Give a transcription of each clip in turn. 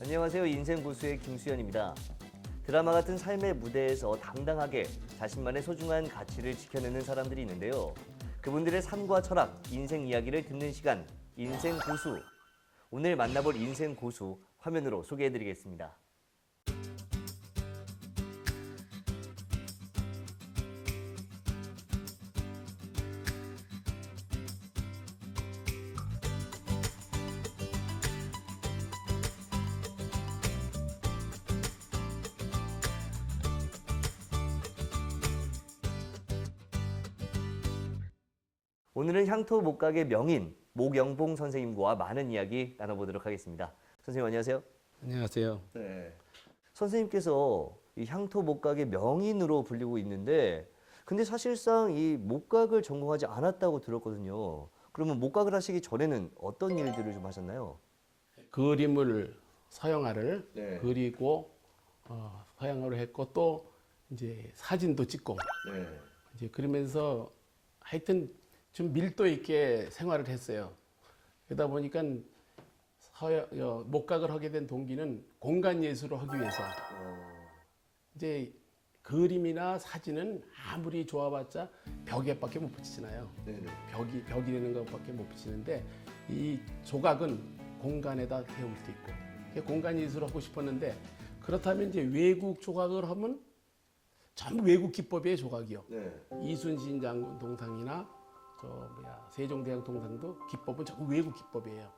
안녕하세요. 인생 고수의 김수현입니다. 드라마 같은 삶의 무대에서 당당하게 자신만의 소중한 가치를 지켜내는 사람들이 있는데요. 그분들의 삶과 철학, 인생 이야기를 듣는 시간, 인생 고수. 오늘 만나볼 인생 고수 화면으로 소개해드리겠습니다. 오늘은 향토 목각의 명인 목영봉 선생님과 많은 이야기 나눠보도록 하겠습니다. 선생님 안녕하세요. 안녕하세요. 네. 선생님께서 이 향토 목각의 명인으로 불리고 있는데, 근데 사실상 이 목각을 전공하지 않았다고 들었거든요. 그러면 목각을 하시기 전에는 어떤 일들을 좀 하셨나요? 그림을 서양화를 네. 그리고 서양화를 했고 또 이제 사진도 찍고 네. 이제 그러면서 하여튼 좀 밀도 있게 생활을 했어요. 그러다 보니까 목각을 하게 된 동기는 공간 예술을 하기 위해서. 이제 그림이나 사진은 아무리 좋아봤자 벽에밖에 못 붙이잖아요. 네. 벽이 되는 것밖에 못 붙이는데 이 조각은 공간에다 태울 수 있고 공간 예술을 하고 싶었는데, 그렇다면 이제 외국 조각을 하면 전부 외국 기법의 조각이요. 네. 이순신 장군 동상이나 세종대왕 동상도 기법은 전부 외국 기법이에요.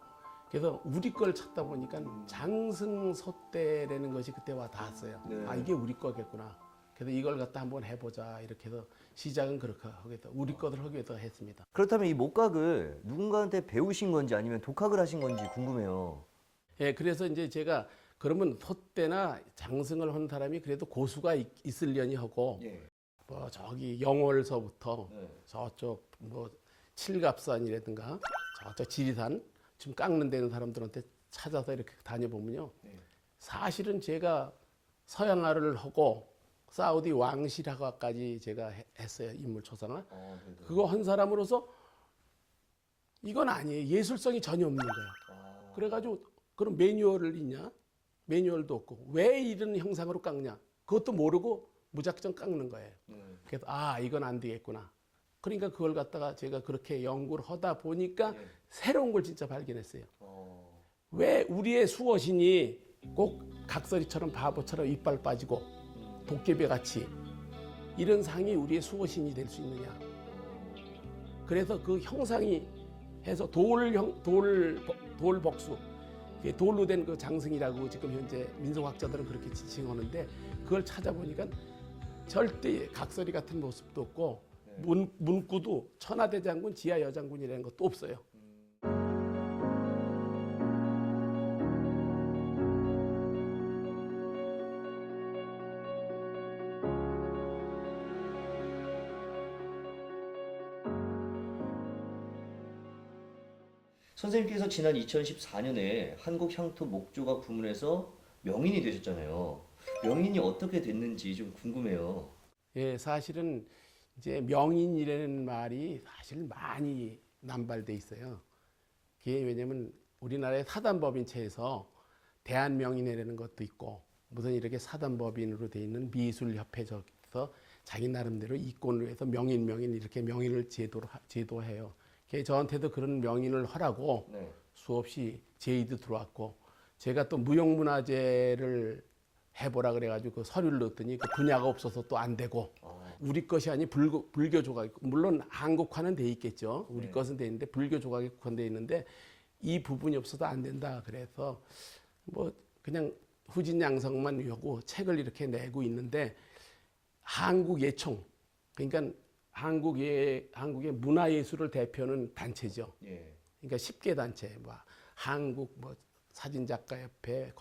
그래서 우리 걸 찾다 보니까 장승소대라는 것이 그때 와 닿았어요. 네. 아, 이게 우리 거겠구나. 그래서 이걸 갖다 한번 해보자 이렇게 해서 시작은 그렇게 하겠다. 우리 것을 하기 위해서 했습니다. 그렇다면 이 목각을 누군가한테 배우신 건지 아니면 독학을 하신 건지 궁금해요. 예, 그래서 이제 제가 그러면 소대나 장승을 한 사람이 그래도 고수가 있으려니 하고 예. 뭐 저기 영월서부터 네. 저쪽 뭐 칠갑산이라든가 저쪽 지리산 지금 깎는 데는 사람들한테 찾아서 이렇게 다녀보면요. 네. 사실은 제가 서양화를 하고 사우디 왕실화까지 제가 했어요. 인물초상화. 그거 한 사람으로서 이건 아니에요. 예술성이 전혀 없는 거예요. 그래가지고 그럼 매뉴얼을 읽냐? 매뉴얼도 없고 왜 이런 형상으로 깎냐? 그것도 모르고 무작정 깎는 거예요. 그래서 이건 안 되겠구나. 그러니까 그걸 갖다가 제가 그렇게 연구를 하다 보니까 새로운 걸 진짜 발견했어요. 왜 우리의 수호신이 꼭 각설이처럼 바보처럼 이빨 빠지고 도깨비 같이 이런 상이 우리의 수호신이 될 수 있느냐. 그래서 그 형상이 해서 돌복수, 돌로 된 그 장승이라고 지금 현재 민속학자들은 그렇게 지칭하는데, 그걸 찾아보니까 절대 각설이 같은 모습도 없고 문구도 천하대장군, 지하여장군이라는 것도 없어요. 선생님께서 지난 2014년에 한국향토 목조각 부문에서 명인이 되셨잖아요. 명인이 어떻게 됐는지 좀 궁금해요. 예, 사실은 이제 명인이라는 말이 사실 많이 남발돼 있어요. 그게 왜냐면 우리나라의 사단법인체에서 대한명인회라는 것도 있고 무슨 이렇게 사단법인으로 돼 있는 미술협회에서 자기 나름대로 이권을 해서 명인 이렇게 명인을 제도해요. 저한테도 그런 명인을 하라고 네. 수없이 제의도 들어왔고, 제가 또 무형문화재를 해보라 그래가지고 그 서류를 넣었더니 그 분야가 없어서 또 안 되고, 우리 것이 아닌 불교 조각이, 물론 한국화는 돼 있겠죠. 우리 것은 돼 있는데 불교 조각이 국한돼 있는데 이 부분이 없어도 안 된다. 그래서 뭐 그냥 후진양성만 하고 책을 이렇게 내고 있는데, 한국예총, 그러니까 한국의 문화예술을 대표하는 단체죠. 그러니까 10개 단체, 한국 사진작가협회,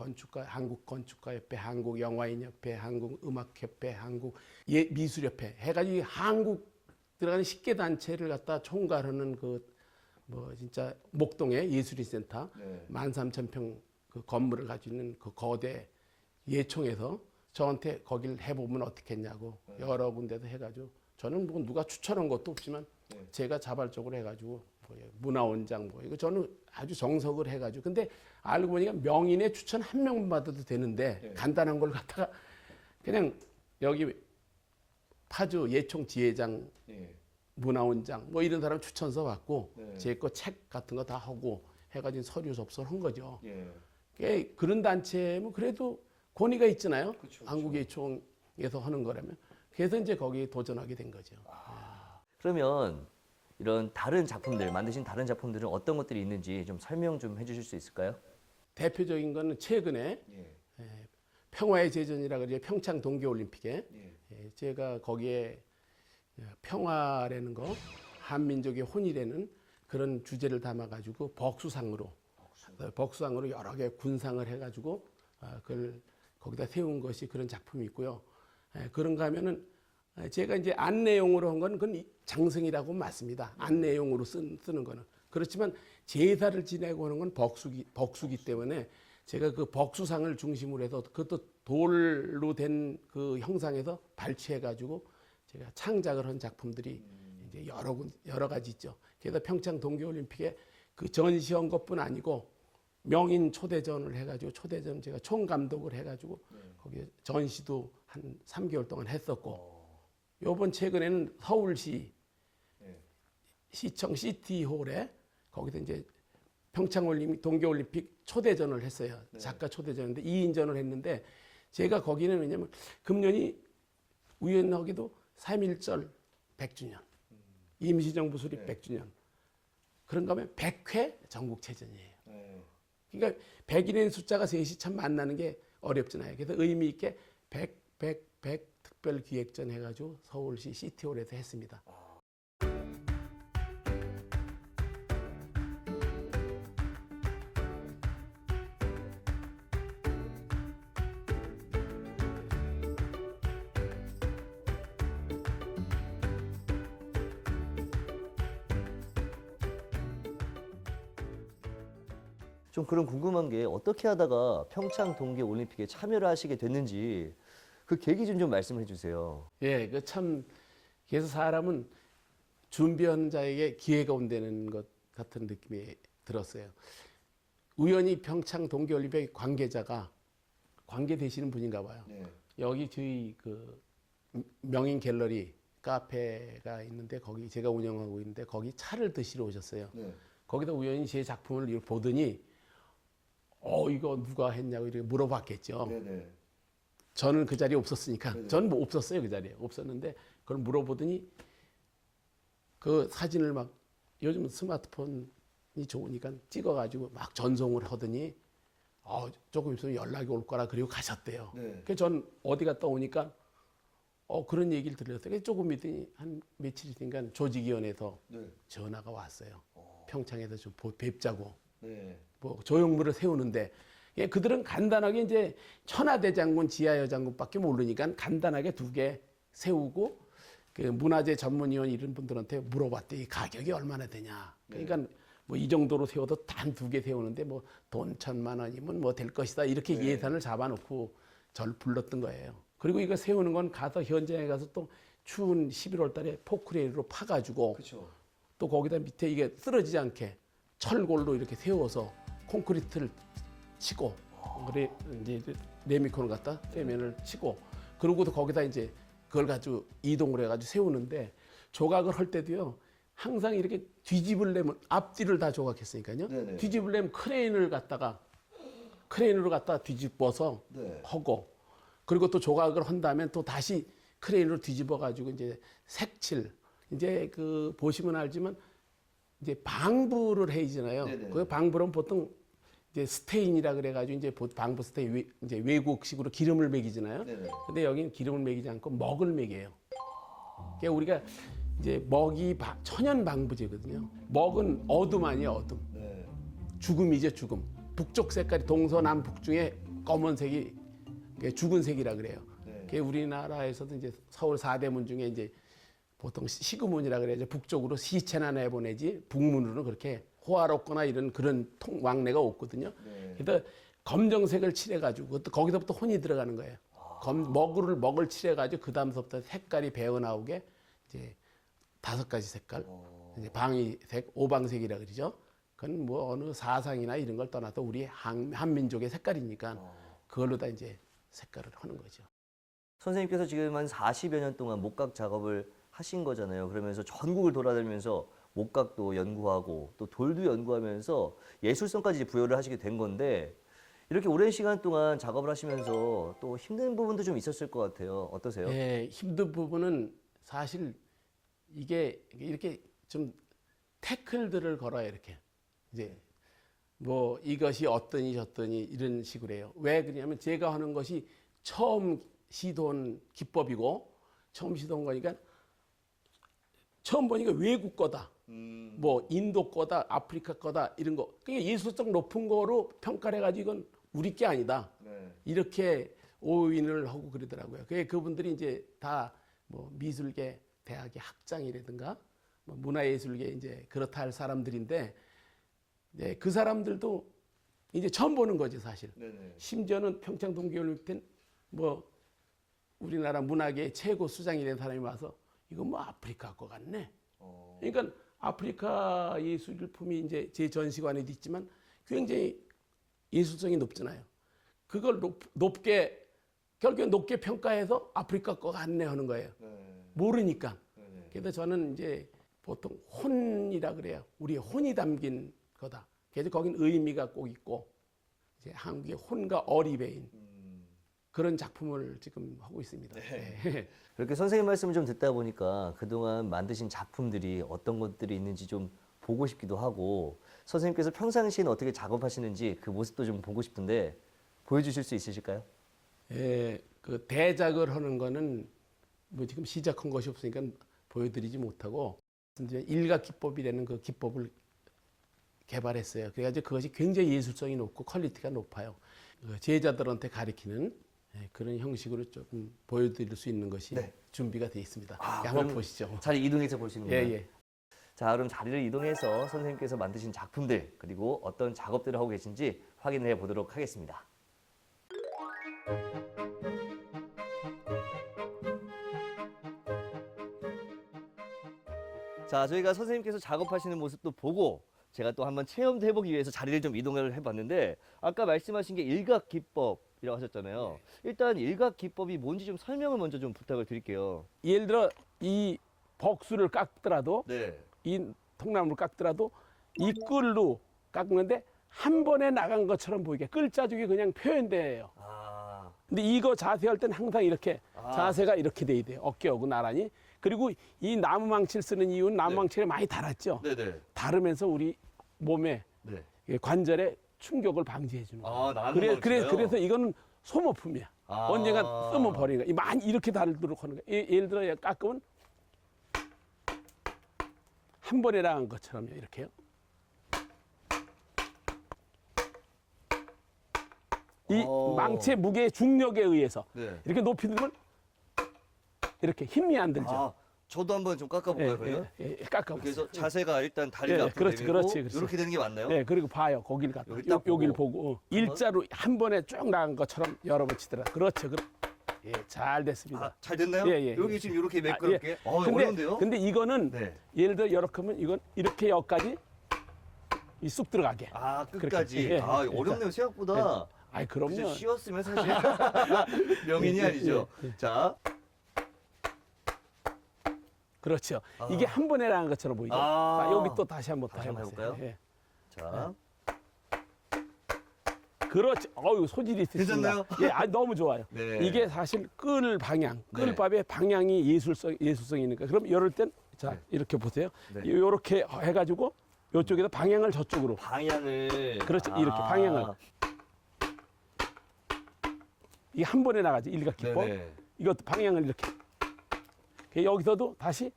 한국건축가협회, 한국영화인협회, 한국음악협회, 한국미술협회 해가지고 한국 들어가는 10개 단체를 갖다 총괄하는 진짜 목동의 예술인센터 13,000평 그 건물을 가지고 있는 그 거대 예총에서 저한테 거기를 해보면 어떻겠냐고 여러 군데도 해가지고, 저는 뭐 누가 추천한 것도 없지만 제가 자발적으로 해가지고 문화원장 이거 저는 아주 정석을 해가지고 근데 알고 보니까 명인의 추천 한 명만 받아도 되는데 네. 간단한 걸 갖다가 그냥 여기 파주 예총 지회장 예. 문화원장 이런 사람 추천서 받고 네. 제 거 책 같은 거 다 하고 해가지고 서류 접수를 한 거죠. 예. 그런 단체면 그래도 권위가 있잖아요. 그쵸. 한국 예총에서 하는 거라면. 그래서 이제 거기에 도전하게 된 거죠. 그러면 이런 다른 작품들, 만드신 다른 작품들은 어떤 것들이 있는지 좀 설명 좀 해주실 수 있을까요? 대표적인 거는 최근에 예. 평화의 제전이라 그러죠. 평창 동계올림픽에 예. 제가 거기에 평화라는 거, 한민족의 혼이라는 그런 주제를 담아가지고 벅수상으로 여러 개 군상을 해가지고 그걸 거기다 세운 것이 그런 작품이 있고요. 그런가 하면은 제가 이제 안내용으로 한 건 그건 장승이라고 맞습니다. 안내용으로 쓰는 거는. 그렇지만 제사를 지내고 하는 건 벅수기 때문에 제가 그 벅수상을 중심으로 해서 그것도 돌로 된 그 형상에서 발췌해가지고 제가 창작을 한 작품들이 이제 여러 가지 있죠. 그래서 평창 동계올림픽에 그 전시한 것뿐 아니고 명인 초대전을 해가지고 초대전 제가 총감독을 해가지고 거기에 전시도 한 3개월 동안 했었고 요번 최근에는 서울시 시청 시티홀에 거기서 이제 평창 동계올림픽 초대전을 했어요. 작가 초대전인데 2인전을 했는데 제가 거기는 왜냐면 금년이 우연하게도 3.1절 100주년 임시정부 수립 100주년 그런가 하면 100회 전국체전이에요. 그러니까 100이라는 숫자가 셋이 참 만나는 게 어렵잖아요. 그래서 의미 있게 100 특별기획전 해가지고 서울시 시티홀에서 했습니다. 좀 그런 궁금한 게 어떻게 하다가 평창 동계 올림픽에 참여를 하시게 됐는지 그 계기 좀 말씀해 주세요. 예, 그래서 사람은 준비한 자에게 기회가 온다는 것 같은 느낌이 들었어요. 우연히 평창 동계올림픽 관계 되시는 분인가 봐요. 여기 저희 그 명인 갤러리 카페가 있는데 거기 제가 운영하고 있는데 거기 차를 드시러 오셨어요. 거기다 우연히 제 작품을 보더니 이거 누가 했냐고 이렇게 물어봤겠죠. 저는 그 자리에 없었으니까 저는 뭐 없었어요. 그 자리에 없었는데 그걸 물어보더니 그 사진을 막 요즘 스마트폰이 좋으니까 찍어가지고 막 전송을 하더니 조금 있으면 연락이 올 거라 그리고 가셨대요. 그래서 전 어디 갔다 오니까 그런 얘기를 들었어요. 조금 있더니 한 며칠 있으니까 조직위원회에서 전화가 왔어요. 평창에서 좀 뵙자고. 뭐 조형물을 세우는데 그들은 간단하게 이제 천하대장군, 지하여장군밖에 모르니까 간단하게 2개 세우고 그 문화재 전문위원 이런 분들한테 물어봤대. 이 가격이 얼마나 되냐. 그러니까 뭐 이 정도로 세워도 단 2개 세우는데 뭐 돈 1,000만 원이면 뭐 될 것이다. 이렇게 예산을 잡아놓고 저를 불렀던 거예요. 그리고 이거 세우는 건 가서 현장에 가서 또 추운 11월 달에 포크레인으로 파가지고 또 거기다 밑에 이게 쓰러지지 않게 철골로 이렇게 세워서 콘크리트를 치고 그래 이제 레미콘을 갖다 세면을 치고 그러고도 거기다 이제 그걸 가지고 이동을 해가지고 세우는데 조각을 할 때도요 항상 이렇게 뒤집으려면 앞뒤를 다 조각했으니까요. 뒤집으려면 크레인으로 갖다가 뒤집어서 하고 그리고 또 조각을 한다면 또 다시 크레인으로 뒤집어 가지고 이제 색칠 이제 그 보시면 알지만 이제 방부를 해야잖아요. 그 방부는 보통 이제 스테인이라 그래가지고 이제 방부 스테인 이제 외국식으로 기름을 먹이잖아요. 근데 여기는 기름을 먹이지 않고 먹을 먹여요. 그러니까 우리가 이제 먹이 천연 방부제거든요. 먹은 어둠 아니에요, 어둠. 죽음이죠, 죽음. 북쪽 색깔이 동서남북 중에 검은색이 죽은 색이라 그래요. 그게 우리나라에서도 이제 서울 4대문 중에 이제 보통 시구문이라 그래야죠. 북쪽으로 시체나 내보내지 북문으로는 그렇게 호화롭거나 이런 그런 왕래가 없거든요. 그래서 검정색을 칠해가지고 거기서부터 혼이 들어가는 거예요. 먹을 칠해가지고 그 다음서부터 색깔이 배어 나오게 이제 5가지 색깔. 이제 방위색, 오방색이라 그러죠. 그건 뭐 어느 사상이나 이런 걸 떠나서 우리 한민족의 색깔이니까 그걸로 다 이제 색깔을 하는 거죠. 선생님께서 지금 한 40여 년 동안 목각 작업을 하신 거잖아요. 그러면서 전국을 돌아다니면서 목각도 연구하고 또 돌도 연구하면서 예술성까지 부여를 하시게 된 건데 이렇게 오랜 시간 동안 작업을 하시면서 또 힘든 부분도 좀 있었을 것 같아요. 어떠세요? 예, 힘든 부분은 사실 이게 이렇게 좀 태클들을 걸어요, 이렇게. 이제 뭐 이것이 어떠니 저떠니 이런 식으로 해요. 왜 그러냐면 제가 하는 것이 처음 시도한 기법이고 처음 시도한 거니까 처음 보니까 외국 거다. 뭐 인도 거다, 아프리카 거다 이런 거. 그러니까 예술성 높은 거로 평가를 해가지고 이건 우리 게 아니다. 네. 이렇게 오인을 하고 그러더라고요. 그분들이 이제 다 뭐 미술계 대학의 학장이라든가 뭐 문화예술계 이제 그렇다 할 사람들인데 이제 그 사람들도 이제 처음 보는 거지 사실. 네네. 심지어는 평창 동계올림픽 때뭐 우리나라 문학의 최고 수장이 된 사람이 와서 이거 뭐 아프리카 거 같네. 그러니까 아프리카 예술품이 이제 제 전시관에도 있지만 굉장히 예술성이 높잖아요. 그걸 높게 결국에 높게 평가해서 아프리카 거 같네 하는 거예요. 네. 모르니까. 네네. 그래서 저는 이제 보통 혼이라 그래요. 우리의 혼이 담긴 거다. 그래서 거긴 의미가 꼭 있고 이제 한국의 혼과 어리배인 그런 작품을 지금 하고 있습니다. 네. 그렇게 선생님 말씀을 좀 듣다 보니까 그동안 만드신 작품들이 어떤 것들이 있는지 좀 보고 싶기도 하고 선생님께서 평상시에는 어떻게 작업하시는지 그 모습도 좀 보고 싶은데 보여주실 수 있으실까요? 그 대작을 하는 거는 뭐 지금 시작한 것이 없으니까 보여드리지 못하고 일각 기법이라는 그 기법을 개발했어요. 그래가지고 그것이 굉장히 예술성이 높고 퀄리티가 높아요. 그 제자들한테 가르치는 그런 형식으로 조금 보여드릴 수 있는 것이 네. 준비가 되어 있습니다. 한번 그럼 보시죠. 자리 이동해서 보시는군요. 예. 자, 그럼 자리를 이동해서 선생님께서 만드신 작품들 그리고 어떤 작업들을 하고 계신지 확인해 보도록 하겠습니다. 자, 저희가 선생님께서 작업하시는 모습도 보고 제가 또 한번 체험도 해보기 위해서 자리를 좀 이동을 해봤는데 아까 말씀하신 게 일각 기법이라고 하셨잖아요. 일단 일각 기법이 뭔지 좀 설명을 먼저 좀 부탁을 드릴게요. 예를 들어 이 벅수를 깎더라도 네. 이 통나무를 깎더라도 이 끌로 깎는데 한 번에 나간 것처럼 보이게 끌자죽이 그냥 표현돼요. 아, 근데 이거 자세할 땐 항상 이렇게 자세가 이렇게 돼야 돼요. 어깨하고 나란히. 그리고 이 나무망치를 쓰는 이유는 나무망치가 많이 달았죠. 네네. 다르면서 우리 몸에 네. 관절에 충격을 방지해 주는 거예요. 아, 나무망치가요? 그래서 이거는 소모품이야. 아. 언젠가 쓰면 버리는 거야. 많이 이렇게 다르도록 하는 거야. 예를 들어 깎으면 한 번에 나간 것처럼요. 이렇게요. 이 망치의 무게의 중력에 의해서 네. 이렇게 높이 들면 이렇게 힘이 안 들죠. 아, 저도 한번 좀 깎아볼까요, 그러면? 깎아보세요. 그래서 자세가 일단 다리를 예, 앞으로 그렇지, 내밀고 그렇지. 이렇게 되는 게 맞나요? 네, 그리고 봐요. 거기를 갖다. 여기 딱 여기를 보고. 보고 일자로 한 번에 쭉 나간 것처럼 여러 번 치더라. 그렇죠. 예, 잘 됐습니다. 아, 잘 됐나요? 예. 여기 지금 이렇게 매끄럽게. 어려운데요? 근데 이거는 네. 예를 들어 이렇게 하면 이건 이렇게 여기까지 이 쑥 들어가게. 아, 끝까지. 그렇게, 예, 아, 예. 어렵네요, 생각보다. 아이 그죠, 그럼요. 쉬웠으면 사실 명인이 아니죠. 자, 그렇죠. 이게 한 번에 나간 것처럼 보이죠. 아. 자, 여기 또 다시 한번 다시 한번 해보세요. 해볼까요? 예. 자, 그렇지. 어유 소질이 있으십니다. 괜찮나요? 예, 너무 좋아요. 네. 이게 사실 끌 방향, 네. 끌밥의 방향이 예술성이 있는 거예요. 그럼 이럴 땐 자, 네. 이렇게 보세요. 네. 이렇게 해가지고 이쪽에서 방향을 저쪽으로. 방향을. 그렇죠. 이렇게 방향을. 이게 한 번에 나가죠. 일각 기법. 네네. 이것도 방향을 이렇게. 여기서도 다시.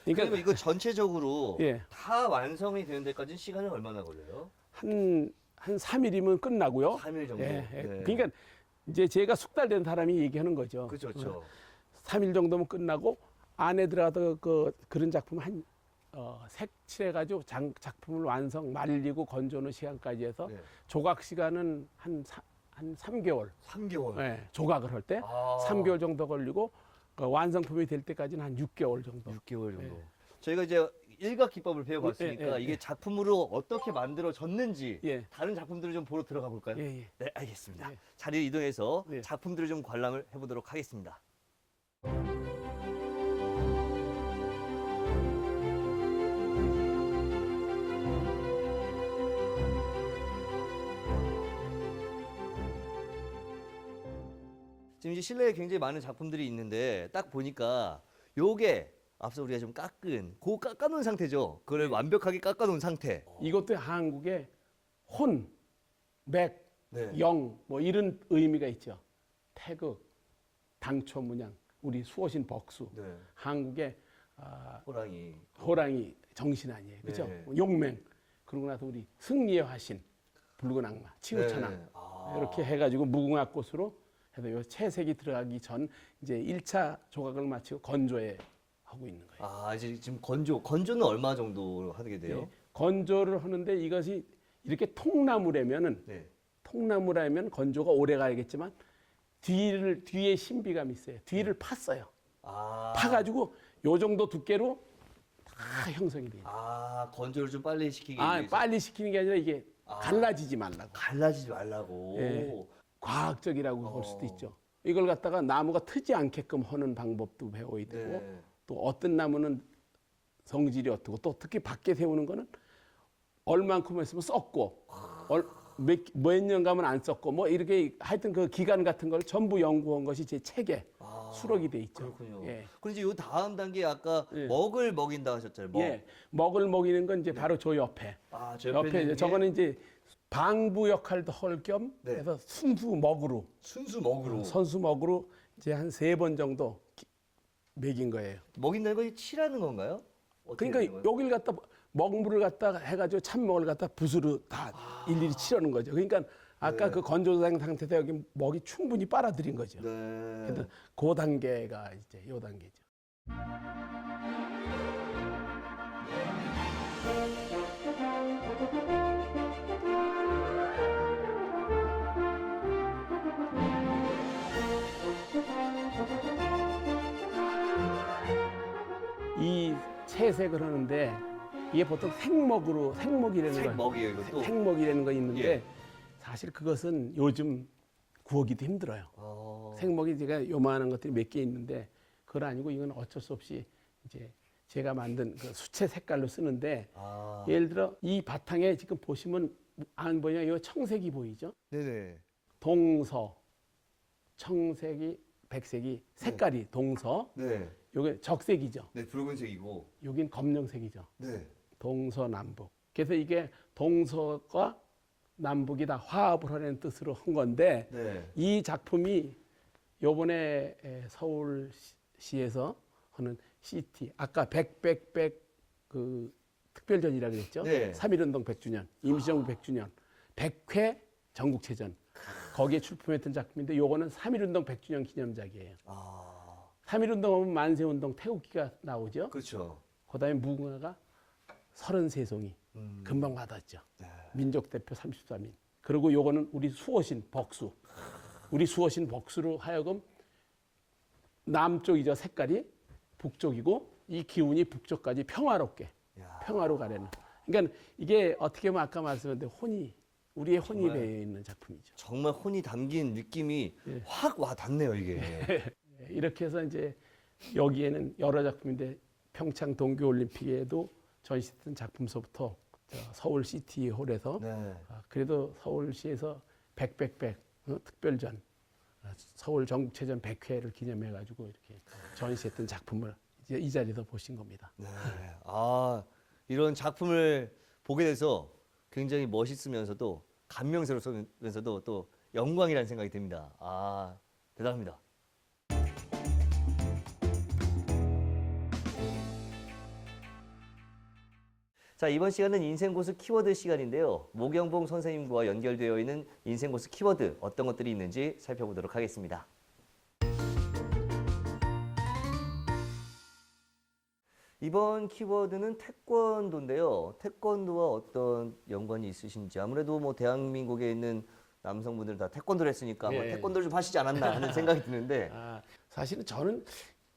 그러면 이거 전체적으로 예. 다 완성이 되는 데까지는 시간은 얼마나 걸려요? 한 3일이면 끝나고요. 3일 정도. 예. 네. 그러니까 이제 제가 숙달된 사람이 얘기하는 거죠. 그렇죠, 그렇죠. 3일 정도면 끝나고 안에 들어가도 그런 작품 한 색칠해가지고 작품을 완성, 말리고 건조하는 시간까지 해서 네. 조각 시간은 한 3개월. 3개월. 네, 조각을 할 때 아. 3개월 정도 걸리고 완성품이 될 때까지는 한 6개월 정도. 6개월 정도. 저희가 이제 일각 기법을 배워봤으니까 이게 작품으로 어떻게 만들어졌는지 예. 다른 작품들을 좀 보러 들어가 볼까요? 예, 예. 네, 알겠습니다. 예. 자리 이동해서 예. 작품들을 좀 관람을 해보도록 하겠습니다. 지금 이제 실내에 굉장히 많은 작품들이 있는데 딱 보니까 요게 앞서 우리가 좀 깎은 그 깎아놓은 상태죠. 그걸 완벽하게 깎아놓은 상태. 이것도 한국의 혼, 맥, 네. 영 뭐 이런 의미가 있죠. 태극, 당초 문양, 우리 수호신 벅수, 네. 한국의 호랑이. 호랑이 정신 아니에요, 그렇죠? 네. 용맹. 그러고 나서 우리 승리의 화신, 붉은 악마, 치우천왕 네. 아. 이렇게 해가지고 무궁화꽃으로 해서 요 채색이 들어가기 전 이제 1차 조각을 마치고 건조해 하고 있는 거예요. 아, 이제 지금 건조는 얼마 정도 하게 돼요? 예. 건조를 하는데 이것이 이렇게 통나무라면은 네. 통나무라면 건조가 오래 가야겠지만 뒤에 신비감이 있어요. 뒤를 팠어요. 아. 파가지고 요 정도 두께로 다 형성이 돼요. 아, 건조를 좀 빨리 시키기 아, 위해서. 빨리 시키는 게 아니라 이게 갈라지지 말라고. 갈라지지 말라고. 예. 과학적이라고 볼 수도 어. 있죠. 이걸 갖다가 나무가 트지 않게끔 하는 방법도 배워야 되고 네. 또 어떤 나무는 성질이 어떻고 또 특히 밖에 세우는 거는 얼만큼 했으면 썩고 몇 년 가면 안 썩고 뭐 이렇게 하여튼 그 기간 같은 걸 전부 연구한 것이 제 책에 수록이 돼 있죠. 그렇군요. 예. 그럼 이제 요 다음 단계 아까 예. 먹을 먹인다 하셨잖아요. 먹. 예. 먹을 먹이는 건 이제 바로 저 옆에. 아, 저 옆에 있는 게 저거는 이제 방부 역할도 할 겸 네. 해서 순수 먹으로 순수 먹으로. 선수 먹으로 이제 한 3번 정도 먹인 거예요. 먹인다는 건 치라는 건가요? 어떻게 되는 그러니까 거예요? 여기를 갖다 먹물을 갖다 해가지고 참먹을 갖다 붓으로 다 일일이 치려는 거죠. 그러니까 아까 네. 그 건조장 상태에서 여기 먹이 충분히 빨아들인 거죠. 네. 그래서 그 단계가 이제 요 단계죠. 이 채색을 하는데 이게 보통 생먹이라는 거 먹이에요, 이것도. 생먹이라는 거 있는데 예. 사실 그것은 요즘 구하기도 힘들어요. 어. 생먹이 제가 요만한 것들이 몇 개 있는데 그건 아니고 이건 어쩔 수 없이 이제 제가 만든 그 수채 색깔로 쓰는데 아. 예를 들어 이 바탕에 지금 보시면 안 보이냐 이 청색이 보이죠? 네네. 동서 청색이 백색이 색깔이 동서 네. 요게 적색이죠. 네, 붉은색이고. 여긴 검정색이죠. 네. 동서남북. 그래서 이게 동서가 남북이 다 화합을 하려는 뜻으로 한 건데 네. 이 작품이 요번에 서울시에서 하는 CT 아까 백백백 그 특별전이라 그랬죠. 네. 3.1운동 100주년, 임시정부 100주년, 100회 전국체전 거기에 출품했던 작품인데 요거는 3.1운동 100주년 기념작이에요. 아. 3.1운동 하면 만세운동 태극기가 나오죠. 그렇죠. 그다음에 무궁화가 33송이 금방 받았죠. 네. 민족 대표 33인. 그리고 요거는 우리 수호신 벅수. 우리 수호신 벅수로 하여금 남쪽이죠. 색깔이 북쪽이고 이 기운이 북쪽까지 평화롭게 야. 평화로 가려는. 그러니까 이게 어떻게 보면 아까 말씀드린 우리의 혼이 정말. 배어 있는 작품이죠. 정말 혼이 담긴 느낌이 예. 확 와 닿네요, 이게. 이렇게 해서 이제 여기에는 여러 작품인데 평창 동계올림픽에도 전시했던 작품서부터 서울 시티홀에서 네. 그래도 서울시에서 백백백 특별전 서울 전국체전 100회를 기념해가지고 이렇게 전시했던 작품을 이제 이 자리에서 보신 겁니다. 네. 아, 이런 작품을 보게 돼서 굉장히 멋있으면서도 감명스러우면서도 또 영광이라는 생각이 듭니다. 아, 대단합니다. 자, 이번 시간은 인생고수 키워드 시간인데요. 모경봉 선생님과 연결되어 있는 인생고수 키워드 어떤 것들이 있는지 살펴보도록 하겠습니다. 이번 키워드는 태권도인데요. 태권도와 어떤 연관이 있으신지 아무래도 뭐 대한민국에 있는 남성분들 다 태권도를 했으니까 아마 예. 태권도를 좀 하시지 않았나 하는 생각이 드는데 사실은 저는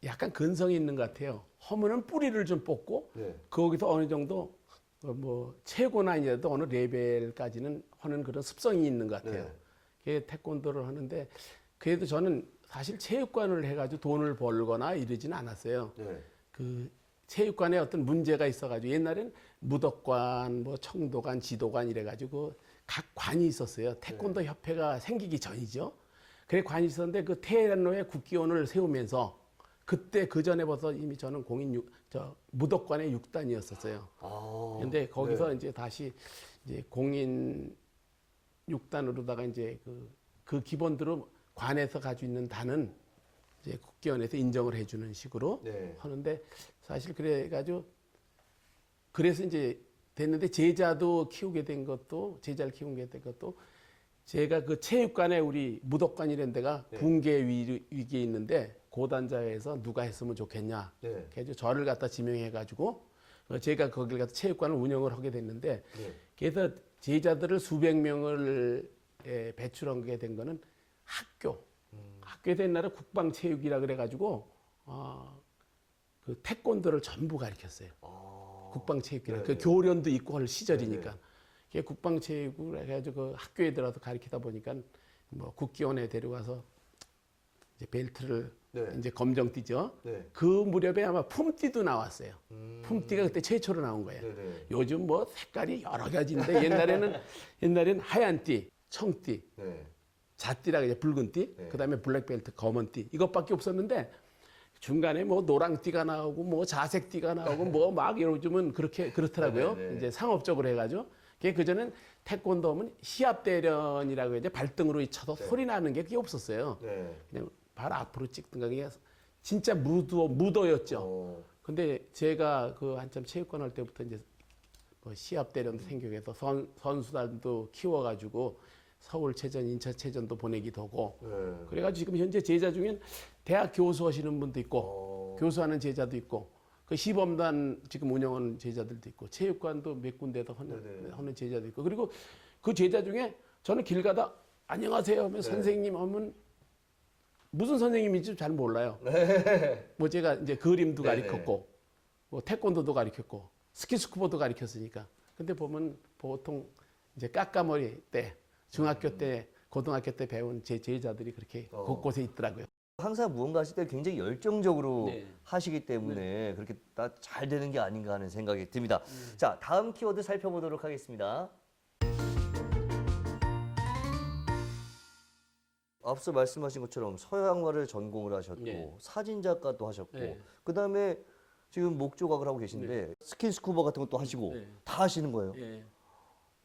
약간 근성이 있는 것 같아요. 허무는 뿌리를 좀 뽑고 네. 거기서 어느 정도 뭐 최고는 아니라도 어느 레벨까지는 하는 그런 습성이 있는 것 같아요. 네. 그게 태권도를 하는데 그래도 저는 사실 체육관을 해가지고 돈을 벌거나 이러지는 않았어요. 네. 그 체육관에 어떤 문제가 있어가지고 옛날엔 무덕관, 뭐 청도관, 지도관 이래가지고 각 관이 있었어요. 태권도 협회가 생기기 전이죠. 그래 관이 있었는데 그 테헤란로에 국기원을 세우면서 그때 그 전에 벌써 이미 저는 무덕관의 6단이었었어요. 아, 근데 거기서 네. 이제 다시 이제 공인 6단으로다가 이제 그 기본대로 관에서 가지고 있는 단은 이제 국기원에서 인정을 해주는 식으로 네. 하는데 사실 그래가지고 그래서 이제 됐는데 제자도 키우게 된 것도 제자를 키우게 된 것도 제가 그 체육관에 우리 무덕관이라는 데가 네. 붕괴 위기에 있는데 고단자회에서 누가 했으면 좋겠냐. 네. 그래서 저를 갖다 지명해가지고 제가 거기를 갖다 체육관을 운영을 하게 됐는데 네. 그래서 제자들을 수백 명을 배출하게 된 거는 학교. 학교에서 옛날에 국방체육이라 그래가지고 그 태권도를 전부 가르쳤어요. 아, 국방체육이라 네. 그 교련도 있고 할 시절이니까. 그게 국방체육을 해가지고 그 학교에 들어서 가르치다 보니까 뭐 국기원에 데려가서 이제 벨트를 네. 이제 검정띠죠. 네. 그 무렵에 아마 품띠도 나왔어요. 음. 품띠가 그때 최초로 나온 거예요. 네네. 요즘 뭐 색깔이 여러 가지인데 옛날에는 하얀 띠, 청띠, 네. 잣띠라고 이제 붉은 띠, 네. 그다음에 블랙벨트 검은 띠 이것밖에 없었는데 중간에 뭐 노랑띠가 나오고 뭐 자색띠가 나오고 뭐 막 요즘은 그렇더라고요. 네네. 이제 상업적으로 해가지고 그 전엔 태권도 하면 시합 대련이라고 이제 발등으로 쳐서 네. 소리 나는 게 그게 없었어요. 네. 그냥 바로 앞으로 찍든가 그게 진짜 무도였죠. 어, 근데 제가 그 한참 체육관 할 때부터 이제 뭐 시합 대련도 생겨서 선수단도 키워가지고 서울체전, 인천체전도 보내기도 하고 네. 그래가지고 지금 현재 제자 중엔 대학 교수 하시는 분도 있고 교수하는 제자도 있고 그 시범단 지금 운영하는 제자들도 있고 체육관도 몇 군데도 네네. 하는 제자도 있고 그리고 그 제자 중에 저는 길 가다 안녕하세요 하면 네. 선생님 하면 무슨 선생님인지 잘 몰라요. 뭐 제가 이제 그림도 네네. 가르쳤고 뭐 태권도도 가르쳤고 스키스쿠버도 가르쳤으니까 근데 보면 보통 이제 까까머리 때 중학교 때 고등학교 때 배운 제 제자들이 그렇게 곳곳에 있더라고요. 항상 무언가 하실 때 굉장히 열정적으로 네. 하시기 때문에 그렇게 다 잘 되는 게 아닌가 하는 생각이 듭니다. 자, 다음 키워드 살펴보도록 하겠습니다. 앞서 말씀하신 것처럼 서양화를 전공을 하셨고 네. 사진작가도 하셨고 네. 그다음에 지금 목조각을 하고 계신데 스킨스쿠버 같은 것도 하시고 네. 다 하시는 거예요. 예.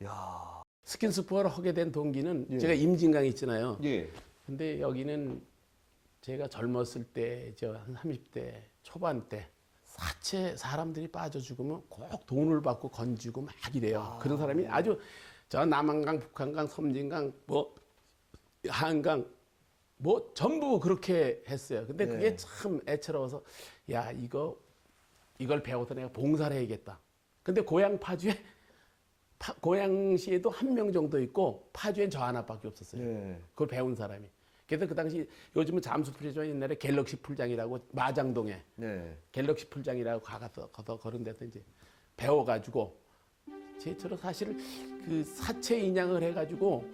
야, 스킨스쿠버를 하게 된 동기는 예. 제가 임진강 있잖아요. 예. 근데 여기는 제가 젊었을 때, 한 30대 초반 때 사체 사람들이 빠져 죽으면 꼭 돈을 받고 건지고 막 이래요. 그런 사람이 아주 저 남한강, 북한강, 섬진강, 뭐 한강 뭐 전부 그렇게 했어요. 근데 네. 그게 참 애처로워서 야 이걸 배워서 내가 봉사를 해야겠다. 근데 고향 파주에 고양시에도 한 명 정도 있고 파주엔 저 하나밖에 없었어요. 네. 그걸 배운 사람이. 그래서 그 당시 요즘은 잠수풀이지만 옛날에 갤럭시 풀장이라고 마장동에 네. 갤럭시 풀장이라고 가서 그런 데서 이제 배워가지고 제처럼 사실 그 사체 인양을 해가지고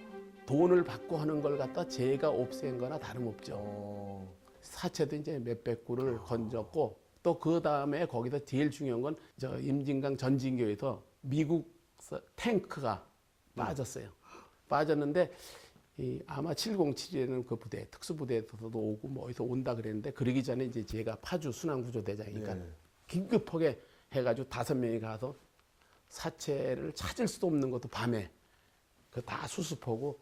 돈을 받고 하는 걸 갖다 제가 없앤 거나 다름없죠. 사체도 이제 몇백 구를 건졌고 또 그 다음에 거기서 제일 중요한 건 저 임진강 전진교에서 미국 탱크가 빠졌어요. 빠졌는데 아마 707이라는 그 부대, 특수부대에서도 오고 뭐 어디서 온다 그랬는데 그러기 전에 이제 제가 파주 순환구조대장이니까 네. 긴급하게 해가지고 5명이 가서 사체를 찾을 수도 없는 것도 밤에 그 다 수습하고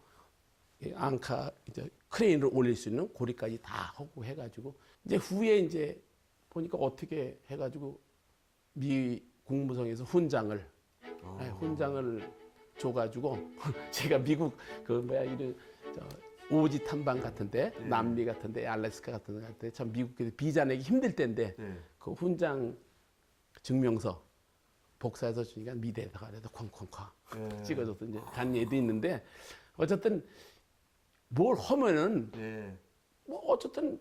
이 앙카 이제 크레인을 올릴 수 있는 고리까지 다 하고 해가지고 이제 후에 이제 보니까 어떻게 해가지고 미 국무성에서 훈장을 줘가지고 제가 미국 그 뭐야 이런 오지 탐방 같은데 남미 같은데 알래스카 같은데 참 미국에서 비자 내기 힘들 때인데 그 훈장 증명서 복사해서 주니까 미대에다가 그래도 쾅쾅쾅 찍어줘서 이제 간 예도 있는데 어쨌든 뭘 하면은 뭐 어쨌든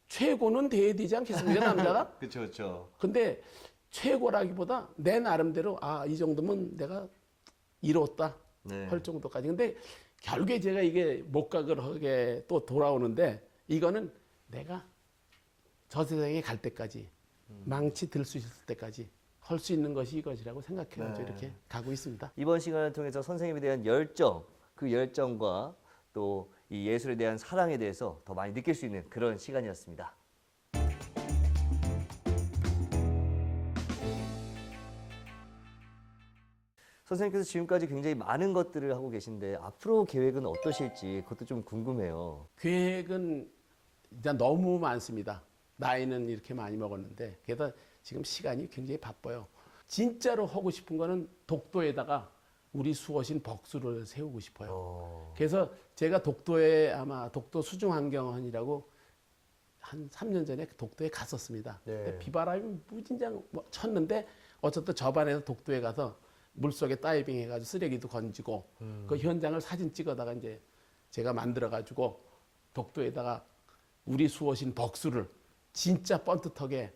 최고는 돼야 되지 않겠습니까, 남자가? 그렇죠, 그렇죠. 근데 최고라기보다 내 나름대로 이 정도면 내가 이뤘다 네. 할 정도까지. 근데 결국에 제가 이게 목각을 하게 또 돌아오는데 이거는 내가 저 세상에 갈 때까지 망치 들 수 있을 때까지 할 수 있는 것이 이것이라고 생각해가지고 네. 이렇게 가고 있습니다. 이번 시간을 통해서 선생님에 대한 열정, 그 열정과 또 이 예술에 대한 사랑에 대해서 더 많이 느낄 수 있는 그런 시간이었습니다. 선생님께서 지금까지 굉장히 많은 것들을 하고 계신데 앞으로 계획은 어떠실지 그것도 좀 궁금해요. 계획은 일단 너무 많습니다. 나이는 이렇게 많이 먹었는데 게다가 지금 시간이 굉장히 바빠요. 진짜로 하고 싶은 거는 독도에다가 우리 수호신 벅수를 세우고 싶어요. 그래서 제가 독도에 아마 독도 수중환경원이라고 한 3년 전에 독도에 갔었습니다. 네. 근데 비바람이 무진장 쳤는데 어쨌든 저반에서 독도에 가서 물속에 다이빙 해가지고 쓰레기도 건지고 그 현장을 사진 찍어다가 이제 제가 만들어가지고 독도에다가 우리 수호신 벅수를 진짜 뻔듯하게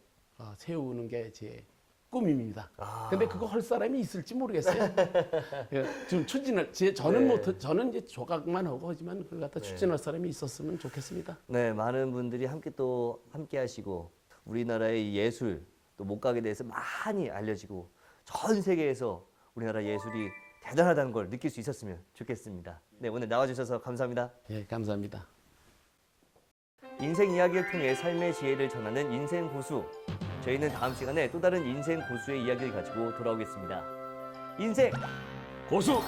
세우는 게 제 꿈입니다. 근데 그거 할 사람이 있을지 모르겠어요. 예, 지금 추진을 저는 네. 저는 이제 조각만 하고 하지만 그걸 갖다 추진할 사람이 있었으면 좋겠습니다. 네, 많은 분들이 함께 하시고 우리나라의 이 예술 또 목각에 대해서 많이 알려지고 전 세계에서 우리나라 예술이 대단하다는 걸 느낄 수 있었으면 좋겠습니다. 네, 오늘 나와주셔서 감사합니다. 예, 감사합니다. 인생 이야기를 통해 삶의 지혜를 전하는 인생 고수. 저희는 다음 시간에 또 다른 인생 고수의 이야기를 가지고 돌아오겠습니다. 인생 고수!